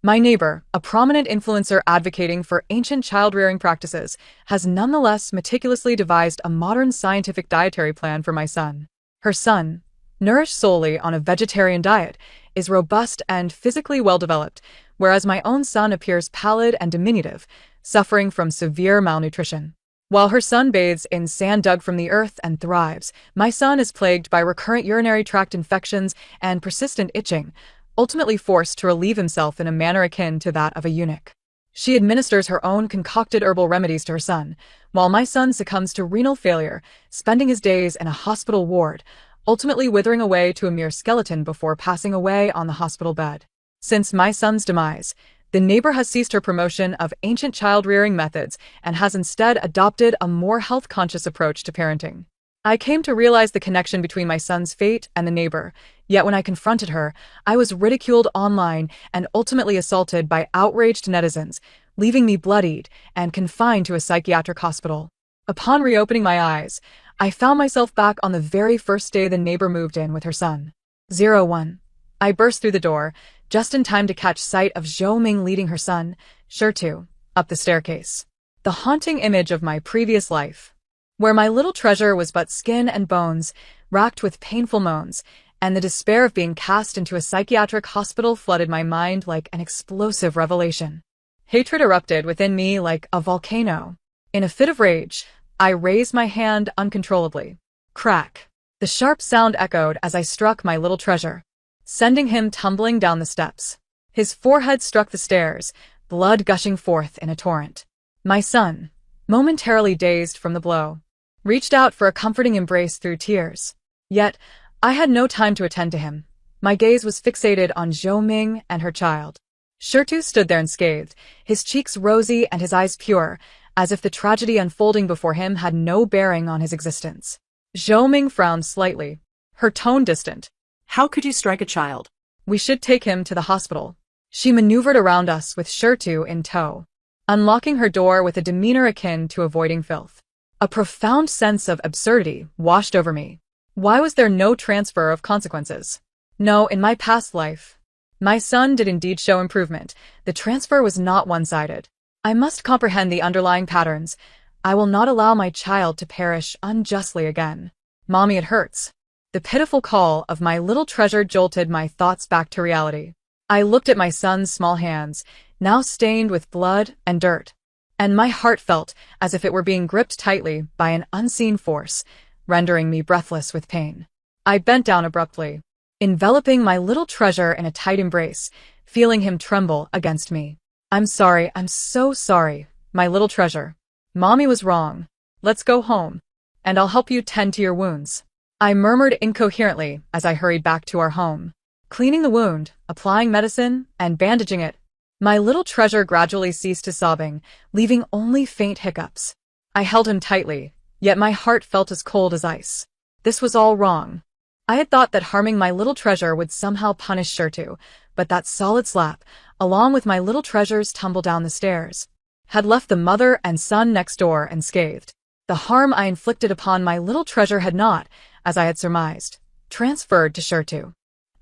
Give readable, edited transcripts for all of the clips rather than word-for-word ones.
My neighbor, a prominent influencer advocating for ancient child-rearing practices, has nonetheless meticulously devised a modern scientific dietary plan for my son. Her son, nourished solely on a vegetarian diet, is robust and physically well-developed, whereas my own son appears pallid and diminutive, suffering from severe malnutrition. While her son bathes in sand dug from the earth and thrives, my son is plagued by recurrent urinary tract infections and persistent itching, ultimately forced to relieve himself in a manner akin to that of a eunuch. She administers her own concocted herbal remedies to her son, while my son succumbs to renal failure, spending his days in a hospital ward, ultimately withering away to a mere skeleton before passing away on the hospital bed. Since my son's demise, the neighbor has ceased her promotion of ancient child-rearing methods and has instead adopted a more health-conscious approach to parenting. I came to realize the connection between my son's fate and the neighbor, yet when I confronted her, I was ridiculed online and ultimately assaulted by outraged netizens, leaving me bloodied and confined to a psychiatric hospital. Upon reopening my eyes, I found myself back on the very first day the neighbor moved in with her son. 01. I burst through the door, just in time to catch sight of Zhou Ming leading her son, Shirtu, up the staircase. The haunting image of my previous life, where my little treasure was but skin and bones, racked with painful moans, and the despair of being cast into a psychiatric hospital flooded my mind like an explosive revelation. Hatred erupted within me like a volcano. In a fit of rage, I raised my hand uncontrollably. Crack! The sharp sound echoed as I struck my little treasure, sending him tumbling down the steps. His forehead struck the stairs, blood gushing forth in a torrent. My son, momentarily dazed from the blow, reached out for a comforting embrace through tears. Yet, I had no time to attend to him. My gaze was fixated on Zhou Ming and her child. Shirtu stood there unscathed, his cheeks rosy and his eyes pure, as if the tragedy unfolding before him had no bearing on his existence. Zhou Ming frowned slightly, her tone distant. How could you strike a child? We should take him to the hospital. She maneuvered around us with Shirtu in tow, unlocking her door with a demeanor akin to avoiding filth. A profound sense of absurdity washed over me. Why was there no transfer of consequences? No, in my past life, my son did indeed show improvement. The transfer was not one-sided. I must comprehend the underlying patterns. I will not allow my child to perish unjustly again. Mommy, it hurts. The pitiful call of my little treasure jolted my thoughts back to reality. I looked at my son's small hands, now stained with blood and dirt, and my heart felt as if it were being gripped tightly by an unseen force, rendering me breathless with pain. I bent down abruptly, enveloping my little treasure in a tight embrace, feeling him tremble against me. I'm sorry, I'm so sorry, my little treasure. Mommy was wrong. Let's go home, and I'll help you tend to your wounds. I murmured incoherently as I hurried back to our home, cleaning the wound, applying medicine, and bandaging it. My little treasure gradually ceased to sobbing, leaving only faint hiccups. I held him tightly, yet my heart felt as cold as ice. This was all wrong. I had thought that harming my little treasure would somehow punish Shirtu, but that solid slap, along with my little treasure's tumble down the stairs, had left the mother and son next door unscathed. The harm I inflicted upon my little treasure had not, as I had surmised, transferred to Shirtu.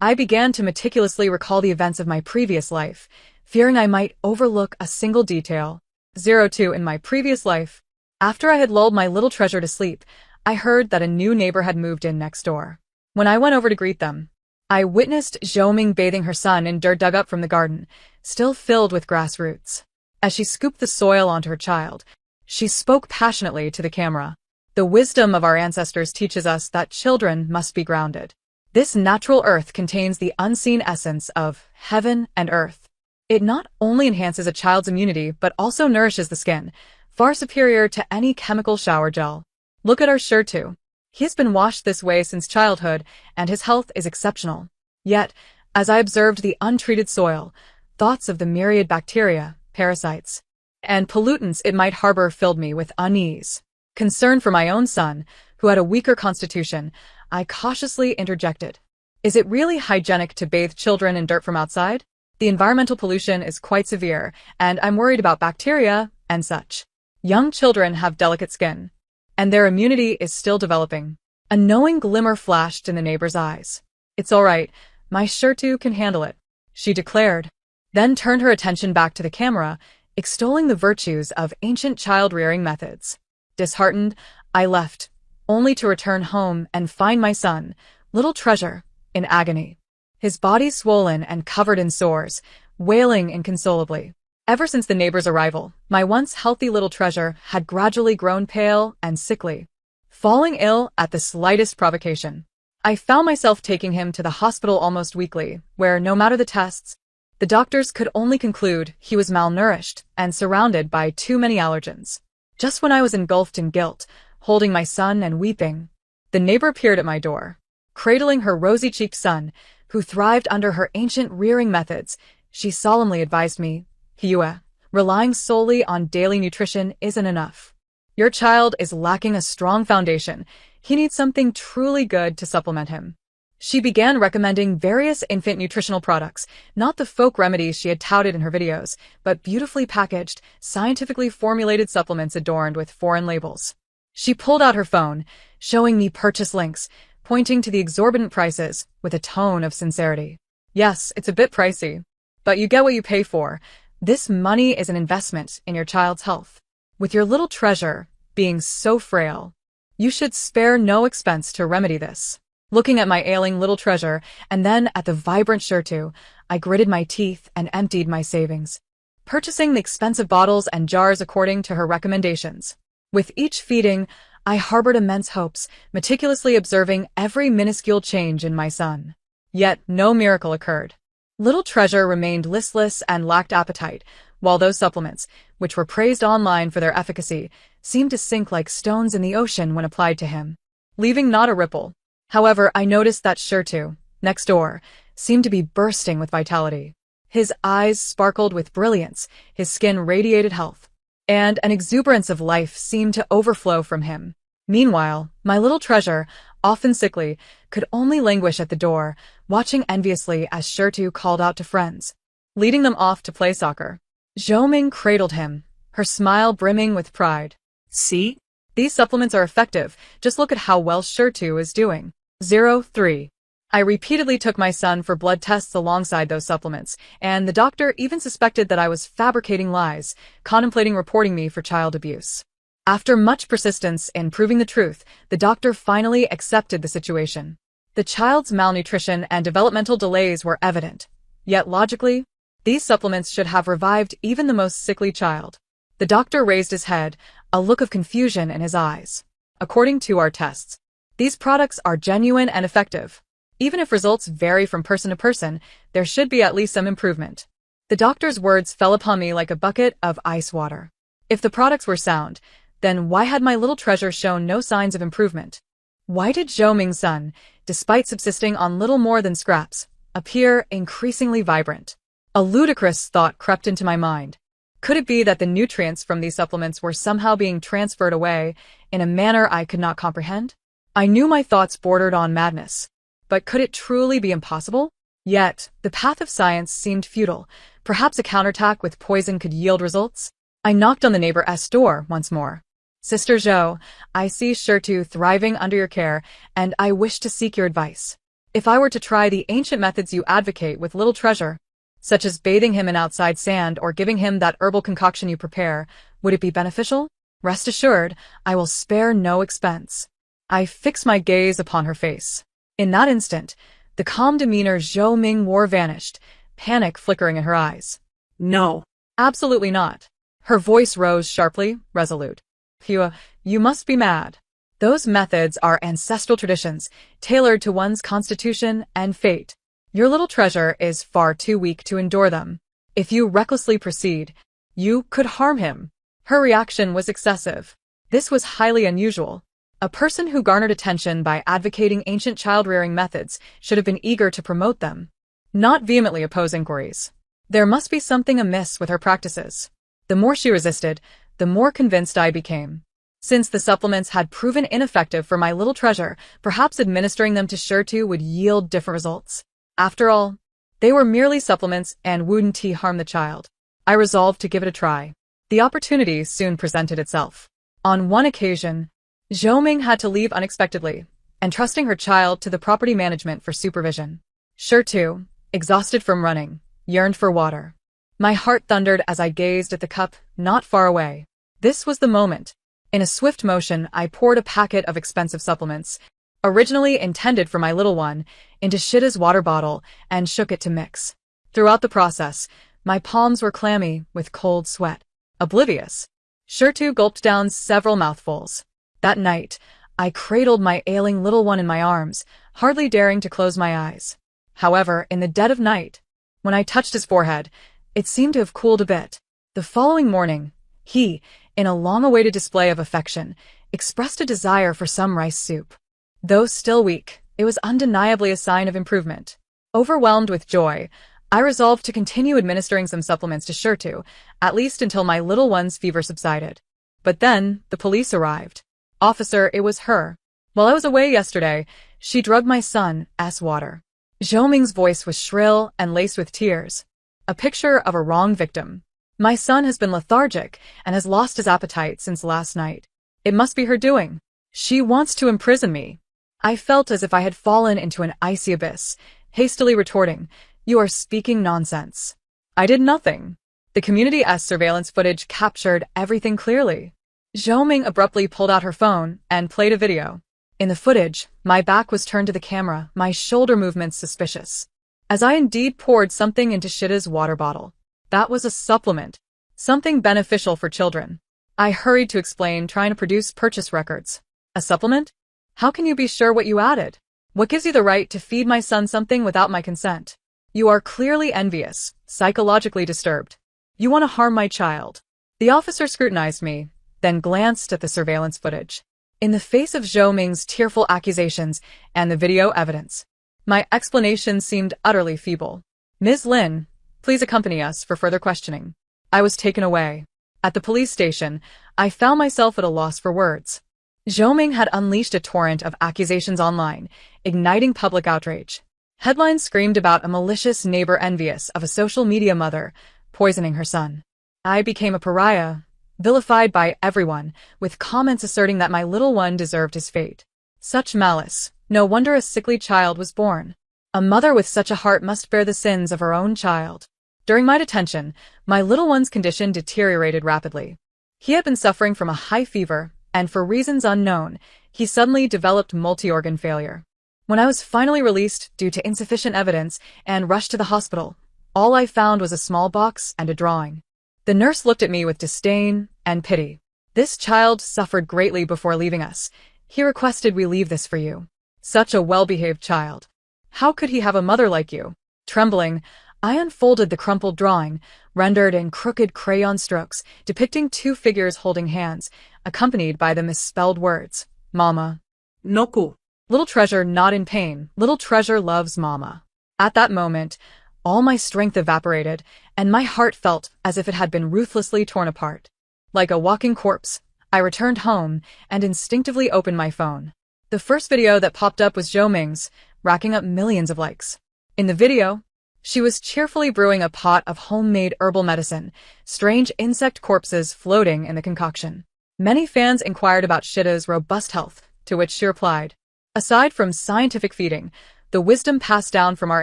I began to meticulously recall the events of my previous life, fearing I might overlook a single detail. 02 In my previous life, after I had lulled my little treasure to sleep, I heard that a new neighbor had moved in next door. When I went over to greet them, I witnessed Zhou Ming bathing her son in dirt dug up from the garden, still filled with grass roots. As she scooped the soil onto her child, she spoke passionately to the camera. The wisdom of our ancestors teaches us that children must be grounded. This natural earth contains the unseen essence of heaven and earth. It not only enhances a child's immunity but also nourishes the skin, far superior to any chemical shower gel. Look at our Shirtu. He has been washed this way since childhood, and his health is exceptional. Yet, as I observed the untreated soil, thoughts of the myriad bacteria, parasites, and pollutants it might harbor filled me with unease. Concerned for my own son, who had a weaker constitution, I cautiously interjected. Is it really hygienic to bathe children in dirt from outside? The environmental pollution is quite severe, and I'm worried about bacteria and such. Young children have delicate skin, and their immunity is still developing. A knowing glimmer flashed in the neighbor's eyes. It's all right, my Shirtu can handle it, she declared. then turned her attention back to the camera, extolling the virtues of ancient child-rearing methods. Disheartened, I left, only to return home and find my son, little treasure, in agony. His body swollen and covered in sores, wailing inconsolably. Ever since the neighbor's arrival, my once healthy little treasure had gradually grown pale and sickly, falling ill at the slightest provocation. I found myself taking him to the hospital almost weekly, where, no matter the tests, the doctors could only conclude he was malnourished and surrounded by too many allergens. Just when I was engulfed in guilt, holding my son and weeping, the neighbor appeared at my door. Cradling her rosy-cheeked son, who thrived under her ancient rearing methods, she solemnly advised me, "Hua, relying solely on daily nutrition isn't enough. Your child is lacking a strong foundation. He needs something truly good to supplement him." She began recommending various infant nutritional products, not the folk remedies she had touted in her videos, but beautifully packaged, scientifically formulated supplements adorned with foreign labels. She pulled out her phone, showing me purchase links, pointing to the exorbitant prices with a tone of sincerity. "Yes, it's a bit pricey, but you get what you pay for. This money is an investment in your child's health. With your little treasure being so frail, you should spare no expense to remedy this." Looking at my ailing little treasure and then at the vibrant Shirtu, I gritted my teeth and emptied my savings, purchasing the expensive bottles and jars according to her recommendations. With each feeding, I harbored immense hopes, meticulously observing every minuscule change in my son. Yet no miracle occurred. Little treasure remained listless and lacked appetite, while those supplements, which were praised online for their efficacy, seemed to sink like stones in the ocean when applied to him, leaving not a ripple. However, I noticed that Shirtu, next door, seemed to be bursting with vitality. His eyes sparkled with brilliance, his skin radiated health, and an exuberance of life seemed to overflow from him. Meanwhile, my little treasure, often sickly, could only languish at the door, watching enviously as Shirtu called out to friends, leading them off to play soccer. Zhou cradled him, her smile brimming with pride. "See? These supplements are effective. Just look at how well Shirtu is doing." 03. I repeatedly took my son for blood tests alongside those supplements, and the doctor even suspected that I was fabricating lies, contemplating reporting me for child abuse. After much persistence in proving the truth, the doctor finally accepted the situation. The child's malnutrition and developmental delays were evident. Yet logically, these supplements should have revived even the most sickly child. The doctor raised his head, a look of confusion in his eyes. "According to our tests, these products are genuine and effective. Even if results vary from person to person, there should be at least some improvement." The doctor's words fell upon me like a bucket of ice water. If the products were sound, then why had my little treasure shown no signs of improvement? Why did Zhou Ming's son, despite subsisting on little more than scraps, appear increasingly vibrant? A ludicrous thought crept into my mind. Could it be that the nutrients from these supplements were somehow being transferred away in a manner I could not comprehend? I knew my thoughts bordered on madness, but could it truly be impossible? Yet, the path of science seemed futile. Perhaps a counterattack with poison could yield results? I knocked on the neighbor's door once more. "Sister Zhou, I see Shirtu thriving under your care, and I wish to seek your advice. If I were to try the ancient methods you advocate with little treasure, such as bathing him in outside sand or giving him that herbal concoction you prepare, would it be beneficial? Rest assured, I will spare no expense." I fixed my gaze upon her face. In that instant, the calm demeanor Zhou Ming wore vanished, panic flickering in her eyes. No. Absolutely not. Her voice rose sharply, resolute. "Hua, you must be mad. Those methods are ancestral traditions, tailored to one's constitution and fate. Your little treasure is far too weak to endure them. If you recklessly proceed, you could harm him." Her reaction was excessive. This was highly unusual. A person who garnered attention by advocating ancient child-rearing methods should have been eager to promote them, not vehemently oppose inquiries. There must be something amiss with her practices. The more she resisted, the more convinced I became. Since the supplements had proven ineffective for my little treasure, perhaps administering them to Shirtu would yield different results. After all, they were merely supplements and wouldn't harm the child. I resolved to give it a try. The opportunity soon presented itself. On one occasion, Zhou Ming had to leave unexpectedly, entrusting her child to the property management for supervision. Shirtu, exhausted from running, yearned for water. My heart thundered as I gazed at the cup not far away. This was the moment. In a swift motion, I poured a packet of expensive supplements, originally intended for my little one, into Shida's water bottle and shook it to mix. Throughout the process, my palms were clammy with cold sweat. Oblivious, Shirtu gulped down several mouthfuls. That night, I cradled my ailing little one in my arms, hardly daring to close my eyes. However, in the dead of night, when I touched his forehead, it seemed to have cooled a bit. The following morning, he, in a long-awaited display of affection, expressed a desire for some rice soup. Though still weak, it was undeniably a sign of improvement. Overwhelmed with joy, I resolved to continue administering some supplements to Shirtu, at least until my little one's fever subsided. But then, the police arrived. Officer, it was her. While I was away yesterday, she drugged my son's water. Zhou Ming's voice was shrill and laced with tears. A picture of a wrong victim. My son has been lethargic and has lost his appetite since last night. It must be her doing. She wants to imprison me. I felt as if I had fallen into an icy abyss, hastily retorting, "You are speaking nonsense." I did nothing. The community's surveillance footage captured everything clearly. Zhou Ming abruptly pulled out her phone and played a video. In the footage, my back was turned to the camera, my shoulder movements suspicious. As I indeed poured something into Shida's water bottle. That was a supplement. Something beneficial for children. I hurried to explain, trying to produce purchase records. A supplement? How can you be sure what you added? What gives you the right to feed my son something without my consent? You are clearly envious, psychologically disturbed. You want to harm my child. The officer scrutinized me, then glanced at the surveillance footage. In the face of Zhou Ming's tearful accusations and the video evidence, my explanation seemed utterly feeble. Ms. Lin, please accompany us for further questioning. I was taken away. At the police station, I found myself at a loss for words. Zhou Ming had unleashed a torrent of accusations online, igniting public outrage. Headlines screamed about a malicious neighbor envious of a social media mother, poisoning her son. I became a pariah, vilified by everyone, with comments asserting that my little one deserved his fate. Such malice, no wonder a sickly child was born. A mother with such a heart must bear the sins of her own child. During my detention, my little one's condition deteriorated rapidly. He had been suffering from a high fever, and for reasons unknown, he suddenly developed multi-organ failure. When I was finally released due to insufficient evidence and rushed to the hospital, all I found was a small box and a drawing. The nurse looked at me with disdain and pity. This child suffered greatly before leaving us. He requested we leave this for you. Such a well-behaved child. How could he have a mother like you? Trembling, I unfolded the crumpled drawing, rendered in crooked crayon strokes, depicting two figures holding hands, accompanied by the misspelled words, Mama. Noku. Little treasure not in pain, little treasure loves Mama. At that moment, all my strength evaporated, and my heart felt as if it had been ruthlessly torn apart. Like a walking corpse, I returned home and instinctively opened my phone. The first video that popped up was Zhou Ming's, racking up millions of likes. In the video, she was cheerfully brewing a pot of homemade herbal medicine, strange insect corpses floating in the concoction. Many fans inquired about Shida's robust health, to which she replied, "Aside from scientific feeding, the wisdom passed down from our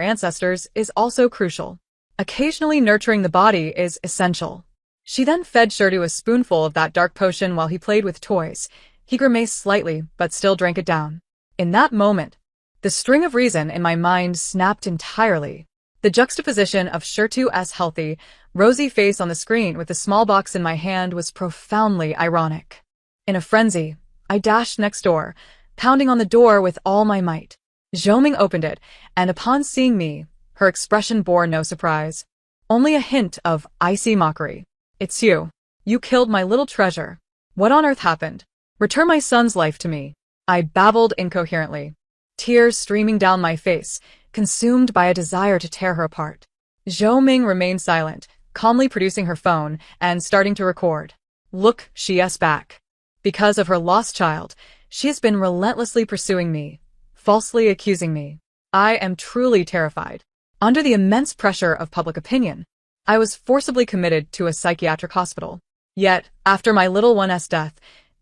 ancestors is also crucial. Occasionally nurturing the body is essential." She then fed Shirtu a spoonful of that dark potion while he played with toys. He grimaced slightly, but still drank it down. In that moment, the string of reason in my mind snapped entirely. The juxtaposition of Shirtu's healthy, rosy face on the screen with the small box in my hand was profoundly ironic. In a frenzy, I dashed next door, pounding on the door with all my might. Zhou Ming opened it, and upon seeing me, her expression bore no surprise. Only a hint of icy mockery. "It's you. You killed my little treasure. What on earth happened? Return my son's life to me." I babbled incoherently, tears streaming down my face, consumed by a desire to tear her apart. Zhou Ming remained silent, calmly producing her phone and starting to record. "Look, she's back. Because of her lost child, she has been relentlessly pursuing me, falsely accusing me. I am truly terrified. Under the immense pressure of public opinion, I was forcibly committed to a psychiatric hospital. Yet, after my little one's death,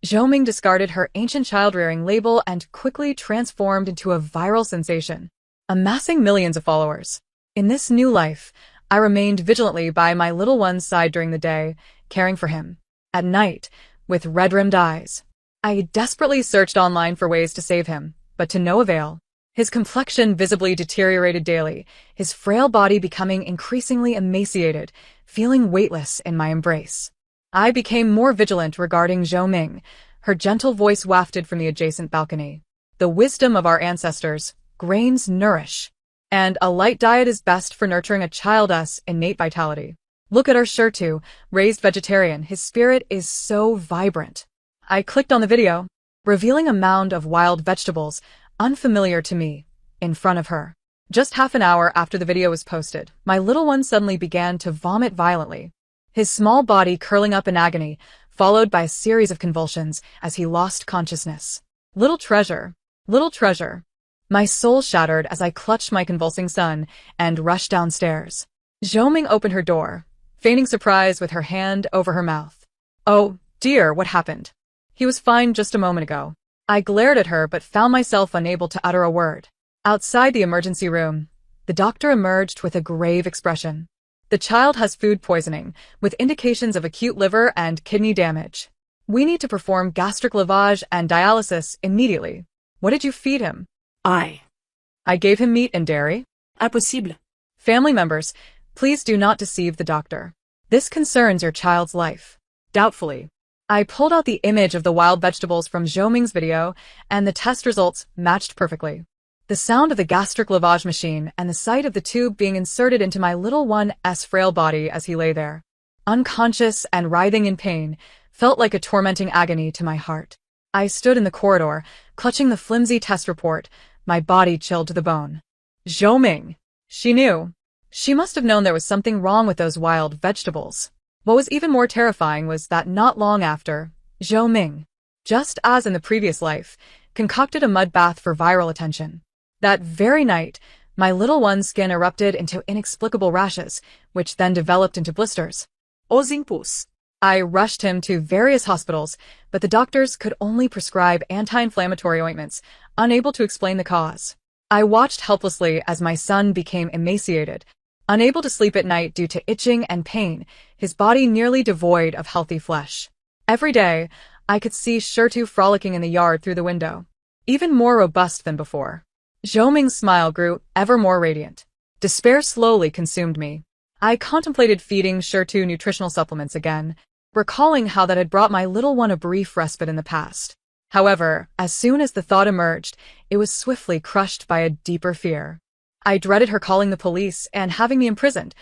Zhou Ming discarded her ancient child-rearing label and quickly transformed into a viral sensation, amassing millions of followers. In this new life, I remained vigilantly by my little one's side during the day, caring for him. At night, with red-rimmed eyes, I desperately searched online for ways to save him, but to no avail. His complexion visibly deteriorated daily, his frail body becoming increasingly emaciated, feeling weightless in my embrace. I became more vigilant regarding Zhou Ming. Her gentle voice wafted from the adjacent balcony. The wisdom of our ancestors, grains nourish, and a light diet is best for nurturing a child's innate vitality. Look at our Shirtu, raised vegetarian, his spirit is so vibrant. I clicked on the video, revealing a mound of wild vegetables, unfamiliar to me, in front of her. Just half an hour after the video was posted, my little one suddenly began to vomit violently, his small body curling up in agony, followed by a series of convulsions as he lost consciousness. Little treasure, little treasure. My soul shattered as I clutched my convulsing son and rushed downstairs. Zhou Ming opened her door, feigning surprise with her hand over her mouth. Oh, dear, what happened? He was fine just a moment ago. I glared at her but found myself unable to utter a word. Outside the emergency room, the doctor emerged with a grave expression. The child has food poisoning, with indications of acute liver and kidney damage. We need to perform gastric lavage and dialysis immediately. What did you feed him? I gave him meat and dairy. Impossible. Family members, please do not deceive the doctor. This concerns your child's life. Doubtfully, I pulled out the image of the wild vegetables from Zhou Ming's video, and the test results matched perfectly. The sound of the gastric lavage machine and the sight of the tube being inserted into my little one's frail body as he lay there, unconscious and writhing in pain, felt like a tormenting agony to my heart. I stood in the corridor, clutching the flimsy test report, my body chilled to the bone. Zhou Ming. She knew. She must have known there was something wrong with those wild vegetables. What was even more terrifying was that not long after, Zhou Ming, just as in the previous life, concocted a mud bath for viral attention. That very night, my little one's skin erupted into inexplicable rashes, which then developed into blisters. Os impulsos. I rushed him to various hospitals, but the doctors could only prescribe anti-inflammatory ointments, unable to explain the cause. I watched helplessly as my son became emaciated, unable to sleep at night due to itching and pain, his body nearly devoid of healthy flesh. Every day, I could see Shirtu frolicking in the yard through the window, even more robust than before. Zhou Ming's smile grew ever more radiant. Despair slowly consumed me. I contemplated feeding Shirtu nutritional supplements again, recalling how that had brought my little one a brief respite in the past. However, as soon as the thought emerged, it was swiftly crushed by a deeper fear. I dreaded her calling the police and having me imprisoned,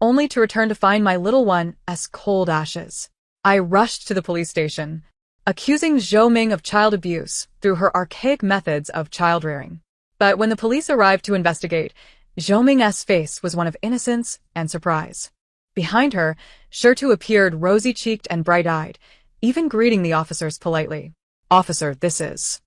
only to return to find my little one as cold ashes. I rushed to the police station, accusing Zhou Ming of child abuse through her archaic methods of child rearing. But when the police arrived to investigate, Zhou Ming's face was one of innocence and surprise. Behind her, Shirtu appeared rosy-cheeked and bright-eyed, even greeting the officers politely. Officer, this is...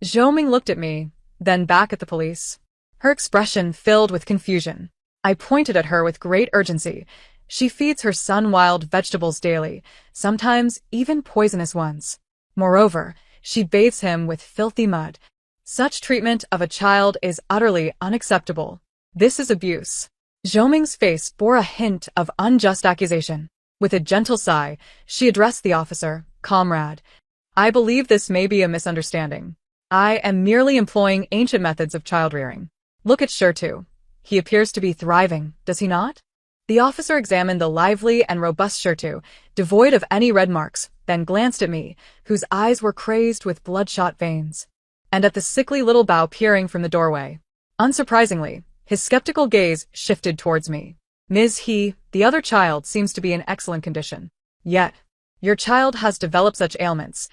Zhou Ming looked at me, then back at the police. Her expression filled with confusion. I pointed at her with great urgency. She feeds her son wild vegetables daily, sometimes even poisonous ones. Moreover, she bathes him with filthy mud. Such treatment of a child is utterly unacceptable. This is abuse. Zhou Ming's face bore a hint of unjust accusation. With a gentle sigh, she addressed the officer, Comrade. I believe this may be a misunderstanding. I am merely employing ancient methods of child rearing. Look at Shirtu. He appears to be thriving, does he not? The officer examined the lively and robust Shirtu, devoid of any red marks, then glanced at me, whose eyes were crazed with bloodshot veins, and at the sickly little bow peering from the doorway. Unsurprisingly, his skeptical gaze shifted towards me. The other child seems to be in excellent condition. Yet, your child has developed such ailments.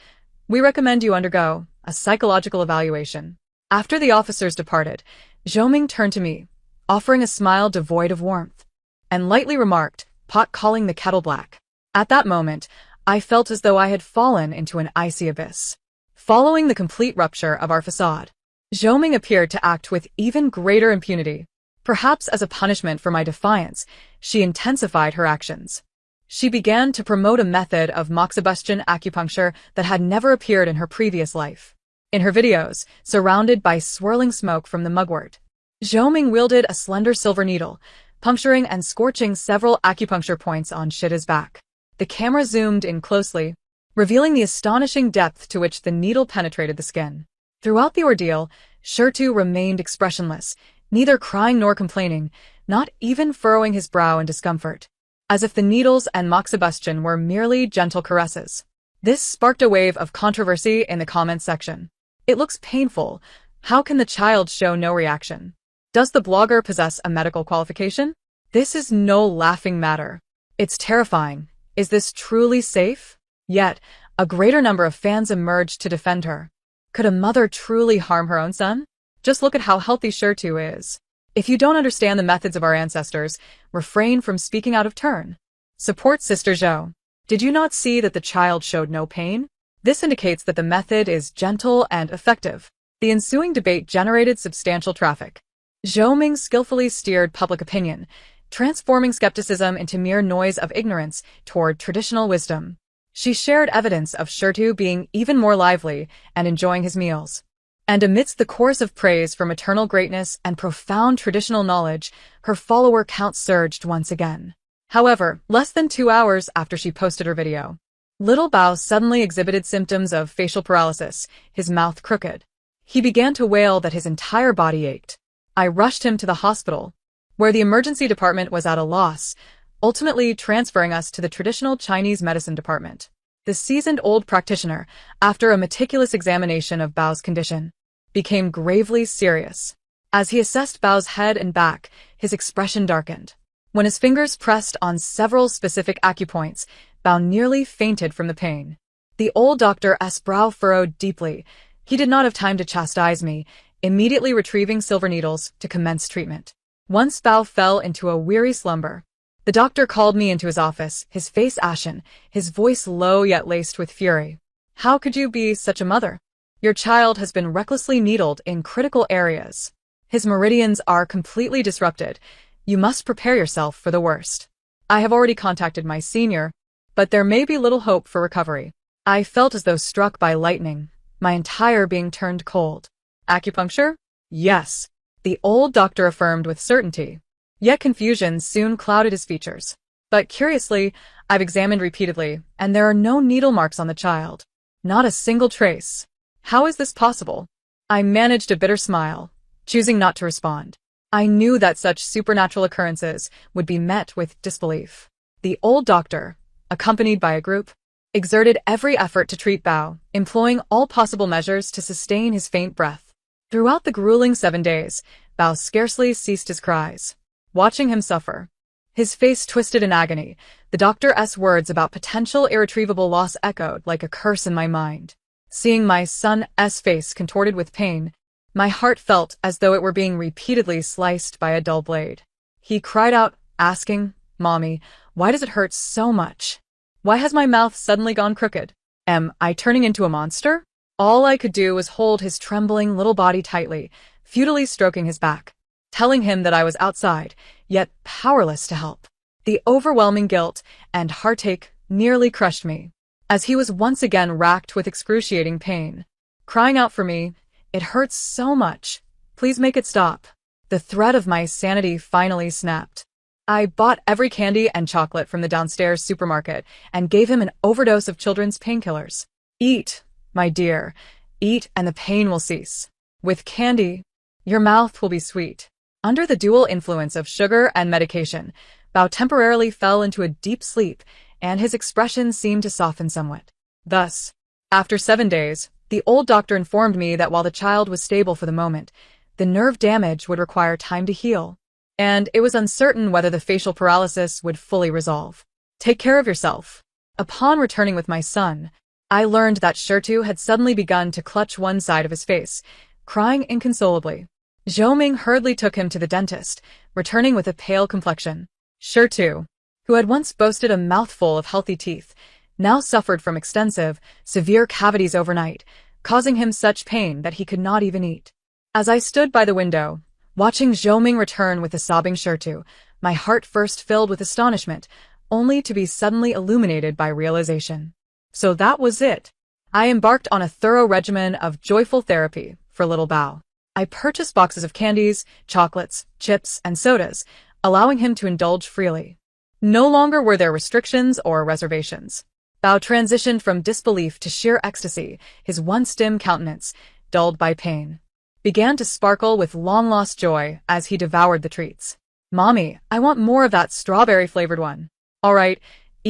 We recommend you undergo a psychological evaluation. After the officers departed, Zhou Ming turned to me, offering a smile devoid of warmth, and lightly remarked, pot calling the kettle black. At that moment, I felt as though I had fallen into an icy abyss. Following the complete rupture of our facade, Zhou Ming appeared to act with even greater impunity. Perhaps as a punishment for my defiance, she intensified her actions. She began to promote a method of moxibustion acupuncture that had never appeared in her previous life. In her videos, surrounded by swirling smoke from the mugwort, Zhou Ming wielded a slender silver needle, puncturing and scorching several acupuncture points on Shida's back. The camera zoomed in closely, revealing the astonishing depth to which the needle penetrated the skin. Throughout the ordeal, Shirtu remained expressionless, neither crying nor complaining, not even furrowing his brow in discomfort, as if the needles and moxibustion were merely gentle caresses. This sparked a wave of controversy in the comments section. It looks painful. How can the child show no reaction? Does the blogger possess a medical qualification? This is no laughing matter. It's terrifying. Is this truly safe? Yet, a greater number of fans emerged to defend her. Could a mother truly harm her own son? Just look at how healthy Shirtu is. If you don't understand the methods of our ancestors, refrain from speaking out of turn. Support Sister Zhou. Did you not see that the child showed no pain? This indicates that the method is gentle and effective. The ensuing debate generated substantial traffic. Zhou Ming skillfully steered public opinion, transforming skepticism into mere noise of ignorance toward traditional wisdom. She shared evidence of Shirtu being even more lively and enjoying his meals. And amidst the chorus of praise for maternal greatness and profound traditional knowledge, her follower count surged once again. However, less than 2 hours after she posted her video, little Bao suddenly exhibited symptoms of facial paralysis, his mouth crooked. He began to wail that his entire body ached. I rushed him to the hospital, where the emergency department was at a loss, ultimately transferring us to the traditional Chinese medicine department. The seasoned old practitioner, after a meticulous examination of Bao's condition, became gravely serious. As he assessed Bao's head and back, his expression darkened. When his fingers pressed on several specific acupoints, Bao nearly fainted from the pain. The old doctor's brow furrowed deeply. He did not have time to chastise me, immediately retrieving silver needles to commence treatment. Once Bao fell into a weary slumber, the doctor called me into his office, his face ashen, his voice low yet laced with fury. How could you be such a mother? Your child has been recklessly needled in critical areas. His meridians are completely disrupted. You must prepare yourself for the worst. I have already contacted my senior, but there may be little hope for recovery. I felt as though struck by lightning, my entire being turned cold. Acupuncture? Yes, the old doctor affirmed with certainty. Yet confusion soon clouded his features. But curiously, I've examined repeatedly, and there are no needle marks on the child. Not a single trace. How is this possible? I managed a bitter smile, choosing not to respond. I knew that such supernatural occurrences would be met with disbelief. The old doctor, accompanied by a group, exerted every effort to treat Bao, employing all possible measures to sustain his faint breath. Throughout the grueling 7 days, Bao scarcely ceased his cries. Watching him suffer, his face twisted in agony, the doctor's words about potential irretrievable loss echoed like a curse in my mind. Seeing my son's face contorted with pain, my heart felt as though it were being repeatedly sliced by a dull blade. He cried out, asking, "Mommy, why does it hurt so much? Why has my mouth suddenly gone crooked? Am I turning into a monster?" All I could do was hold his trembling little body tightly, futilely stroking his back, telling him that I was outside, yet powerless to help. The overwhelming guilt and heartache nearly crushed me, as he was once again racked with excruciating pain, crying out for me, "It hurts so much. Please make it stop." The thread of my sanity finally snapped. I bought every candy and chocolate from the downstairs supermarket and gave him an overdose of children's painkillers. "Eat, my dear, eat and the pain will cease. With candy, your mouth will be sweet." Under the dual influence of sugar and medication, Bao temporarily fell into a deep sleep, and his expression seemed to soften somewhat. Thus, after 7 days, the old doctor informed me that while the child was stable for the moment, the nerve damage would require time to heal, and it was uncertain whether the facial paralysis would fully resolve. Take care of yourself. Upon returning with my son, I learned that Shirtu had suddenly begun to clutch one side of his face, crying inconsolably. Zhou Ming hurriedly took him to the dentist, returning with a pale complexion. Shirtu, who had once boasted a mouthful of healthy teeth, now suffered from extensive, severe cavities overnight, causing him such pain that he could not even eat. As I stood by the window, watching Zhou Ming return with the sobbing Shirtu, my heart first filled with astonishment, only to be suddenly illuminated by realization. So that was it. I embarked on a thorough regimen of joyful therapy for little Bao. I purchased boxes of candies, chocolates, chips, and sodas, allowing him to indulge freely. No longer were there restrictions or reservations. Bao transitioned from disbelief to sheer ecstasy, his once dim countenance, dulled by pain, began to sparkle with long-lost joy as he devoured the treats. "Mommy, I want more of that strawberry-flavored one." "All right,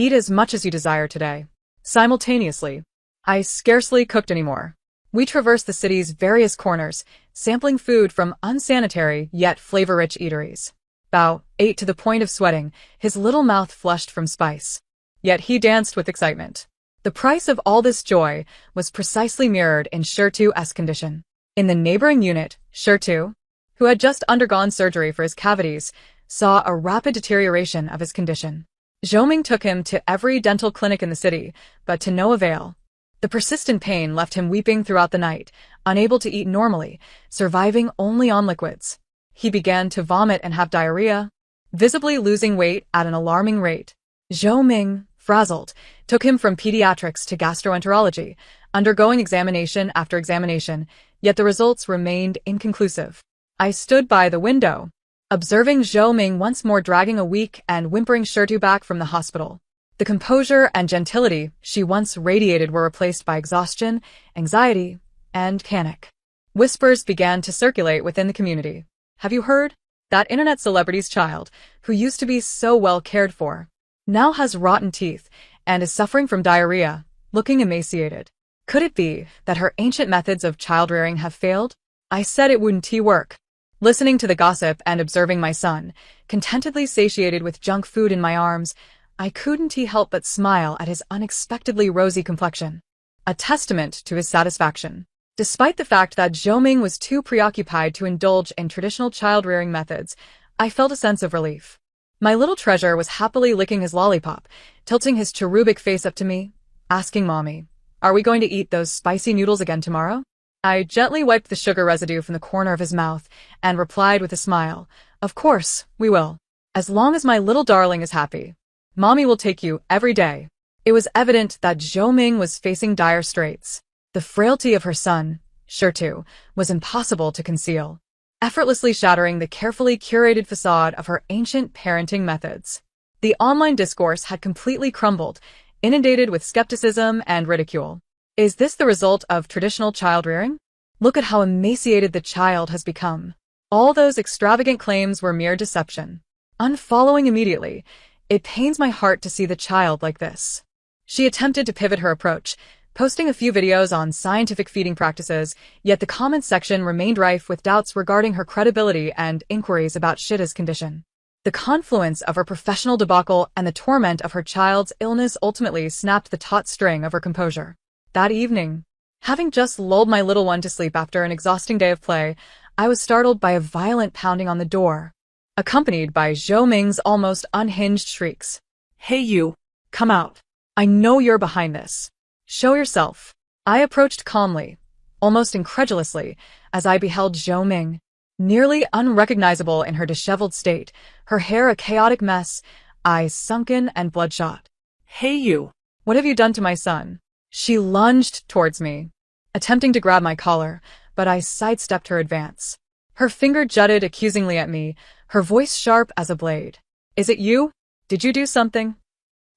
eat as much as you desire today." Simultaneously, I scarcely cooked anymore. We traversed the city's various corners, sampling food from unsanitary yet flavor-rich eateries. Bao ate to the point of sweating, his little mouth flushed from spice. Yet he danced with excitement. The price of all this joy was precisely mirrored in Shirtu's condition. In the neighboring unit, Shirtu, who had just undergone surgery for his cavities, saw a rapid deterioration of his condition. Zhou took him to every dental clinic in the city, but to no avail. The persistent pain left him weeping throughout the night, unable to eat normally, surviving only on liquids. He began to vomit and have diarrhea, visibly losing weight at an alarming rate. Zhou, frazzled, took him from pediatrics to gastroenterology, undergoing examination after examination, yet the results remained inconclusive. I stood by the window, observing Zhou once more dragging a weak and whimpering Shirtu back from the hospital. The composure and gentility she once radiated were replaced by exhaustion, anxiety, and panic. Whispers began to circulate within the community. "Have you heard? That internet celebrity's child, who used to be so well cared for, now has rotten teeth and is suffering from diarrhea, looking emaciated. Could it be that her ancient methods of child-rearing have failed?" I said it wouldn't work. Listening to the gossip and observing my son, contentedly satiated with junk food in my arms, I couldn't help but smile at his unexpectedly rosy complexion, a testament to his satisfaction. Despite the fact that Zhou was too preoccupied to indulge in traditional child-rearing methods, I felt a sense of relief. My little treasure was happily licking his lollipop, tilting his cherubic face up to me, asking Mommy, "Are we going to eat those spicy noodles again tomorrow?" I gently wiped the sugar residue from the corner of his mouth and replied with a smile, "Of course, we will. As long as my little darling is happy. Mommy will take you every day." It was evident that Zhou was facing dire straits. The frailty of her son, Shirtu, was impossible to conceal, effortlessly shattering the carefully curated facade of her ancient parenting methods. The online discourse had completely crumbled, inundated with skepticism and ridicule. Is this the result of traditional child-rearing? Look at how emaciated the child has become. All those extravagant claims were mere deception. Unfollowing immediately, it pains my heart to see the child like this. She attempted to pivot her approach, posting a few videos on scientific feeding practices, yet the comments section remained rife with doubts regarding her credibility and inquiries about Shida's condition. The confluence of her professional debacle and the torment of her child's illness ultimately snapped the taut string of her composure. That evening, having just lulled my little one to sleep after an exhausting day of play, I was startled by a violent pounding on the door, accompanied by Zhou almost unhinged shrieks. "Hey you! Come out. I know you're behind this. Show yourself." I approached calmly, almost incredulously, as I beheld Zhou, nearly unrecognizable in her disheveled state, her hair a chaotic mess, eyes sunken and bloodshot. "Hey you! What have you done to my son?" She lunged towards me, attempting to grab my collar, but I sidestepped her advance. Her finger jutted accusingly at me, her voice sharp as a blade. "Is it you? Did you do something?"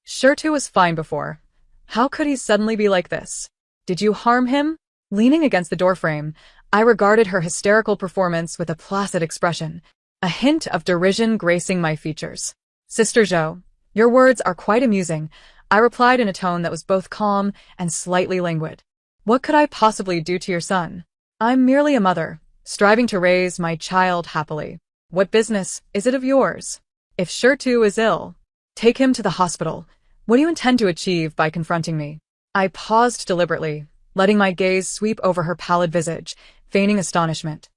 Shirtu was fine before. How could he suddenly be like this? "Did you harm him?" Leaning against the doorframe, I regarded her hysterical performance with a placid expression, a hint of derision gracing my features. "Sister Zhou, your words are quite amusing," I replied in a tone that was both calm and slightly languid. "What could I possibly do to your son? I'm merely a mother, striving to raise my child happily. What business is it of yours? If Shirtu is ill, take him to the hospital. What do you intend to achieve by confronting me?" I paused deliberately, letting my gaze sweep over her pallid visage, feigning astonishment.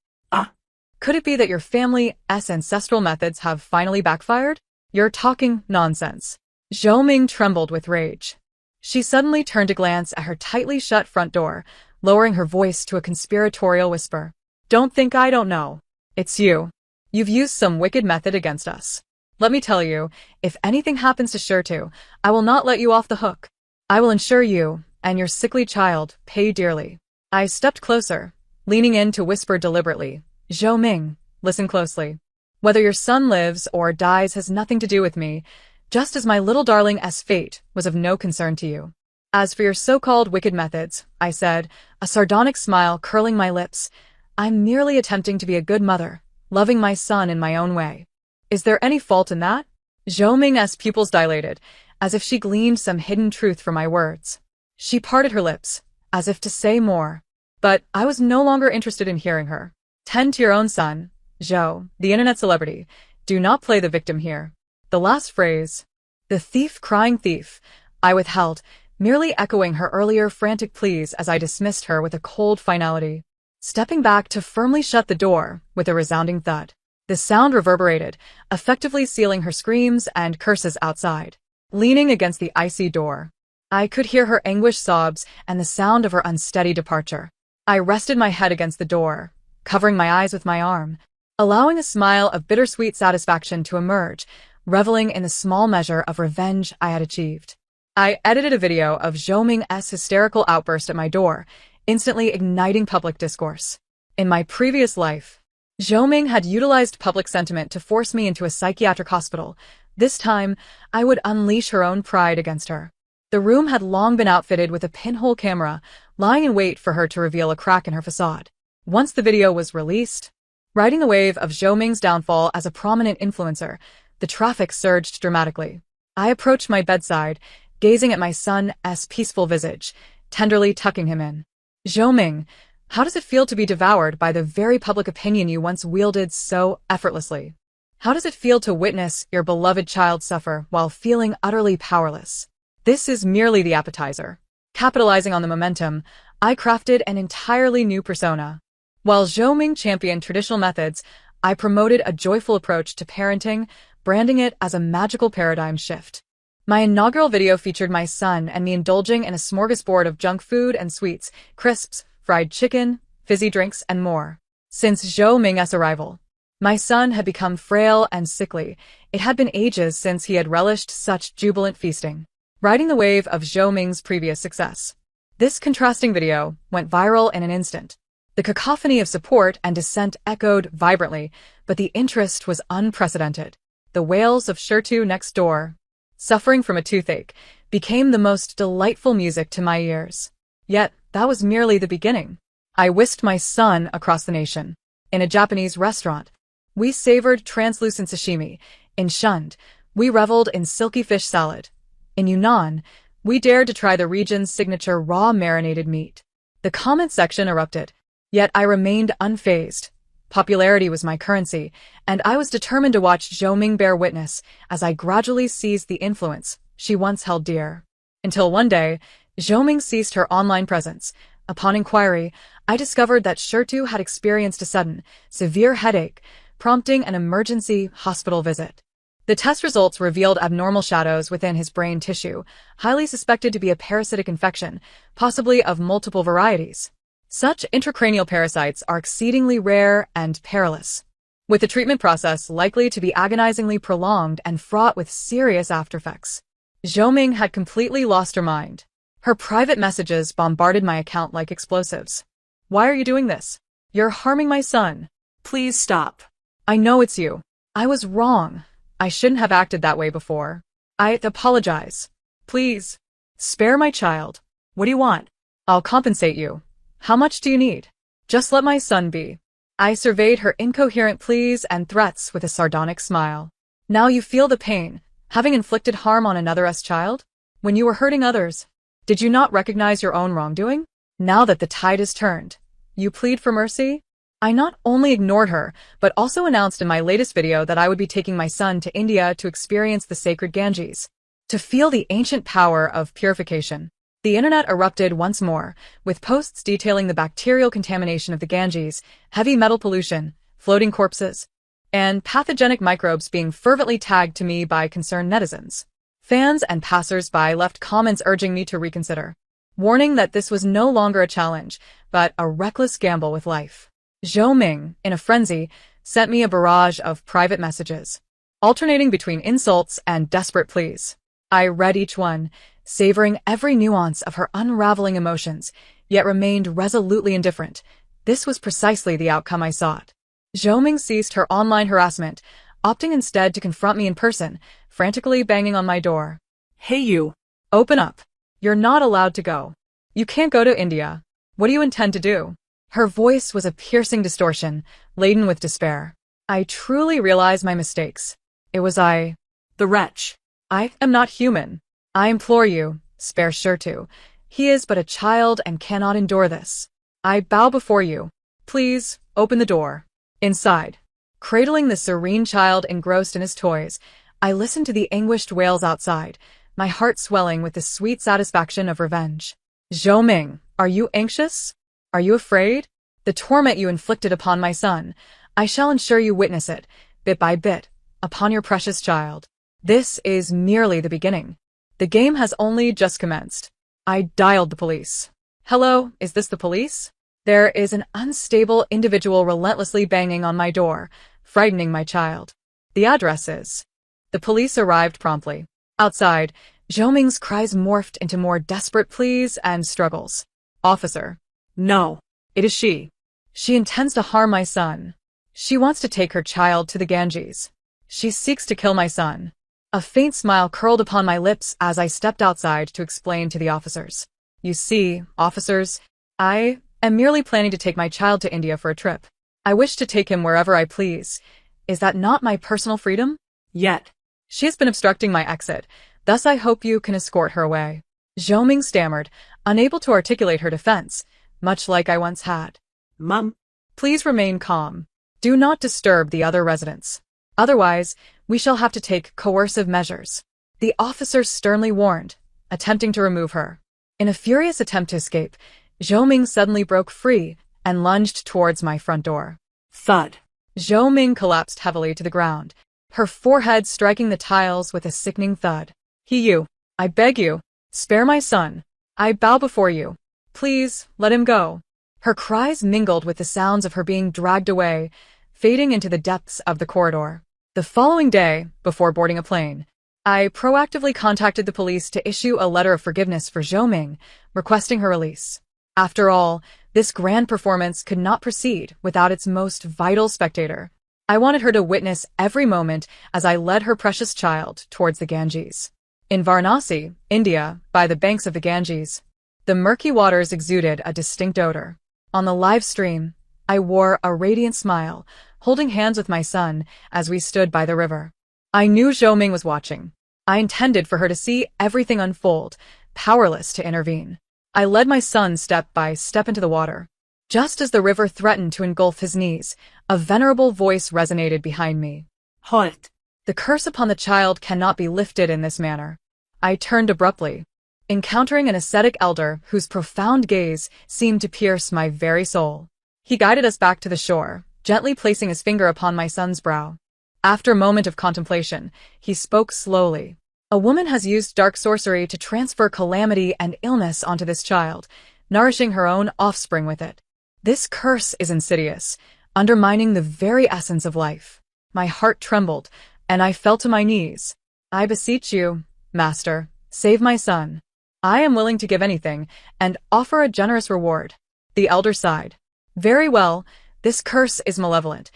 Could it be that your family's ancestral methods have finally backfired? You're talking nonsense." Zhou trembled with rage. She suddenly turned to glance at her tightly shut front door, lowering her voice to a conspiratorial whisper. "Don't think I don't know. It's you. You've used some wicked method against us. Let me tell you, if anything happens to Shirtu, I will not let you off the hook. I will ensure you and your sickly child pay dearly." I stepped closer, leaning in to whisper deliberately, "Zhou, listen closely. Whether your son lives or dies has nothing to do with me, just as my little darling's fate was of no concern to you. As for your so-called wicked methods, I said, a sardonic smile curling my lips, I'm merely attempting to be a good mother, loving my son in my own way. Is there any fault in that? Zhou Ming's pupils dilated, as if she gleaned some hidden truth from my words. She parted her lips, as if to say more. But I was no longer interested in hearing her. Tend to your own son, Zhou, the internet celebrity. Do not play the victim here. The last phrase, the thief crying thief, I withheld, merely echoing her earlier frantic pleas as I dismissed her with a cold finality. Stepping back to firmly shut the door with a resounding thud. The sound reverberated, effectively sealing her screams and curses outside. Leaning against the icy door, I could hear her anguished sobs and the sound of her unsteady departure. I rested my head against the door, covering my eyes with my arm, allowing a smile of bittersweet satisfaction to emerge, reveling in the small measure of revenge I had achieved. I edited a video of Zhou Ming's hysterical outburst at my door, instantly igniting public discourse. In my previous life, Zhou Ming had utilized public sentiment to force me into a psychiatric hospital. This time, I would unleash her own pride against her. The room had long been outfitted with a pinhole camera, lying in wait for her to reveal a crack in her facade. Once the video was released, riding the wave of Zhou Ming's downfall as a prominent influencer, the traffic surged dramatically. I approached my bedside, gazing at my son's peaceful visage, tenderly tucking him in. Zhou Ming, how does it feel to be devoured by the very public opinion you once wielded so effortlessly? How does it feel to witness your beloved child suffer while feeling utterly powerless? This is merely the appetizer. Capitalizing on the momentum, I crafted an entirely new persona. While Zhou Ming championed traditional methods, I promoted a joyful approach to parenting, branding it as a magical paradigm shift. My inaugural video featured my son and me indulging in a smorgasbord of junk food and sweets, crisps, fried chicken, fizzy drinks, and more. Since Zhou Ming's arrival, my son had become frail and sickly. It had been ages since he had relished such jubilant feasting. Riding the wave of Zhou Ming's previous success, this contrasting video went viral in an instant. The cacophony of support and dissent echoed vibrantly, but the interest was unprecedented. The wails of Shirtu next door, suffering from a toothache, became the most delightful music to my ears. Yet, that was merely the beginning. I whisked my son across the nation. In a Japanese restaurant, we savored translucent sashimi. In Shund, we reveled in silky fish salad. In Yunnan, we dared to try the region's signature raw marinated meat. The comment section erupted, yet I remained unfazed. Popularity was my currency, and I was determined to watch Zhou Ming bear witness as I gradually seized the influence she once held dear. Until one day, Zhou Ming ceased her online presence. Upon inquiry, I discovered that Shirtu had experienced a sudden, severe headache, prompting an emergency hospital visit. The test results revealed abnormal shadows within his brain tissue, highly suspected to be a parasitic infection, possibly of multiple varieties. Such intracranial parasites are exceedingly rare and perilous, with the treatment process likely to be agonizingly prolonged and fraught with serious aftereffects. Zhou Ming had completely lost her mind. Her private messages bombarded my account like explosives. Why are you doing this? You're harming my son. Please stop. I know it's you. I was wrong. I shouldn't have acted that way before. I apologize. Please, spare my child. What do you want? I'll compensate you. How much do you need? Just let my son be. I surveyed her incoherent pleas and threats with a sardonic smile. Now you feel the pain, having inflicted harm on another's child? When you were hurting others, did you not recognize your own wrongdoing? Now that the tide is turned, you plead for mercy? I not only ignored her, but also announced in my latest video that I would be taking my son to India to experience the sacred Ganges, to feel the ancient power of purification. The internet erupted once more, with posts detailing the bacterial contamination of the Ganges, heavy metal pollution, floating corpses, and pathogenic microbes being fervently tagged to me by concerned netizens. Fans and passers-by left comments urging me to reconsider, warning that this was no longer a challenge, but a reckless gamble with life. Zhou Ming, in a frenzy, sent me a barrage of private messages, alternating between insults and desperate pleas. I read each one, savoring every nuance of her unraveling emotions, yet remained resolutely indifferent. This was precisely the outcome I sought. Zhou ceased her online harassment, opting instead to confront me in person, frantically banging on my door. Hey you. Open up. You're not allowed to go. You can't go to India. What do you intend to do? Her voice was a piercing distortion, laden with despair. I truly realized my mistakes. It was I. The wretch. I am not human. I implore you, spare Shirtu. He is but a child and cannot endure this. I bow before you. Please, open the door. Inside. Cradling the serene child engrossed in his toys, I listened to the anguished wails outside, my heart swelling with the sweet satisfaction of revenge. Zhou, are you anxious? Are you afraid? The torment you inflicted upon my son, I shall ensure you witness it, bit by bit, upon your precious child. This is merely the beginning. The game has only just commenced. I dialed the police. Hello, is this the police? There is an unstable individual relentlessly banging on my door, frightening my child. The address is. The police arrived promptly. Outside, Zhou cries morphed into more desperate pleas and struggles. Officer. No. It is she. She intends to harm my son. She wants to take her child to the Ganges. She seeks to kill my son. A faint smile curled upon my lips as I stepped outside to explain to the officers. You see, officers, I am merely planning to take my child to India for a trip. I wish to take him wherever I please. Is that not my personal freedom? Yet. She has been obstructing my exit, thus I hope you can escort her away. Zhou stammered, unable to articulate her defense, much like I once had. Mum. Please remain calm. Do not disturb the other residents. Otherwise, we shall have to take coercive measures. The officer sternly warned, attempting to remove her. In a furious attempt to escape, Zhou suddenly broke free and lunged towards my front door. Thud. Zhou collapsed heavily to the ground, her forehead striking the tiles with a sickening thud. You, I beg you, spare my son. I bow before you. Please, let him go. Her cries mingled with the sounds of her being dragged away, fading into the depths of the corridor. The following day, before boarding a plane, I proactively contacted the police to issue a letter of forgiveness for Zhou, requesting her release. After all, this grand performance could not proceed without its most vital spectator. I wanted her to witness every moment as I led her precious child towards the Ganges. In Varanasi, India, by the banks of the Ganges, the murky waters exuded a distinct odor. On the live stream, I wore a radiant smile, holding hands with my son as we stood by the river. I knew Zhou was watching. I intended for her to see everything unfold, powerless to intervene. I led my son step by step into the water. Just as the river threatened to engulf his knees, a venerable voice resonated behind me. Halt. The curse upon the child cannot be lifted in this manner. I turned abruptly, encountering an ascetic elder whose profound gaze seemed to pierce my very soul. He guided us back to the shore, gently placing his finger upon my son's brow. After a moment of contemplation, he spoke slowly. A woman has used dark sorcery to transfer calamity and illness onto this child, nourishing her own offspring with it. This curse is insidious, undermining the very essence of life. My heart trembled, and I fell to my knees. I beseech you, Master, save my son. I am willing to give anything, and offer a generous reward. The elder sighed. Very well, this curse is malevolent.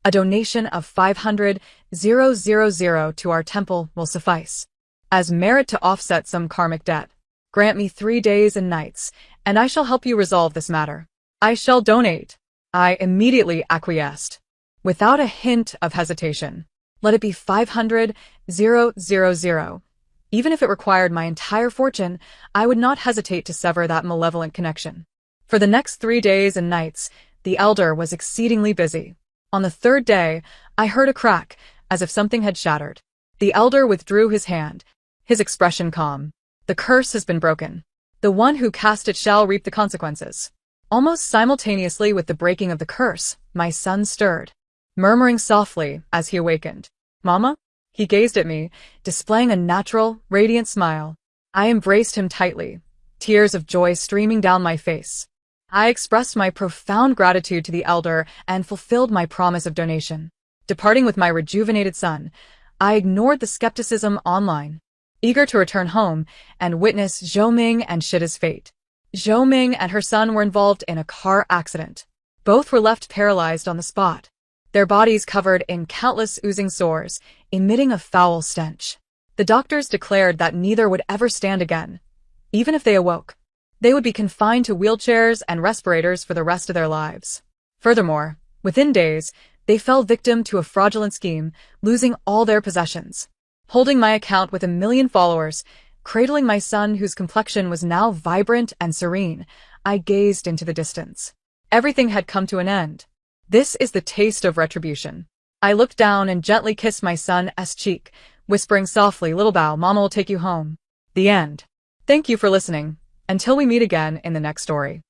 A donation of 500,000 to our temple will suffice. As merit to offset some karmic debt. Grant me 3 days and nights, and I shall help you resolve this matter. I shall donate. I immediately acquiesced. Without a hint of hesitation. Let it be 500,000. Even if it required my entire fortune, I would not hesitate to sever that malevolent connection. For the next 3 days and nights, the elder was exceedingly busy. On the 3rd day, I heard a crack, as if something had shattered. The elder withdrew his hand, his expression calm. The curse has been broken. The one who cast it shall reap the consequences. Almost simultaneously with the breaking of the curse, my son stirred, murmuring softly as he awakened. Mama? He gazed at me, displaying a natural, radiant smile. I embraced him tightly, tears of joy streaming down my face. I expressed my profound gratitude to the elder and fulfilled my promise of donation. Departing with my rejuvenated son, I ignored the skepticism online, eager to return home and witness Zhou and Shida's fate. Zhou and her son were involved in a car accident. Both were left paralyzed on the spot. their bodies covered in countless oozing sores, emitting a foul stench. The doctors declared that neither would ever stand again. Even if they awoke, they would be confined to wheelchairs and respirators for the rest of their lives. Furthermore, within days, they fell victim to a fraudulent scheme, losing all their possessions. Holding my account with 1 million followers, cradling my son whose complexion was now vibrant and serene, I gazed into the distance. Everything had come to an end. This is the taste of retribution. I looked down and gently kissed my son's cheek, whispering softly, "Little Bao, Mama will take you home." The end. Thank you for listening. Until we meet again in the next story.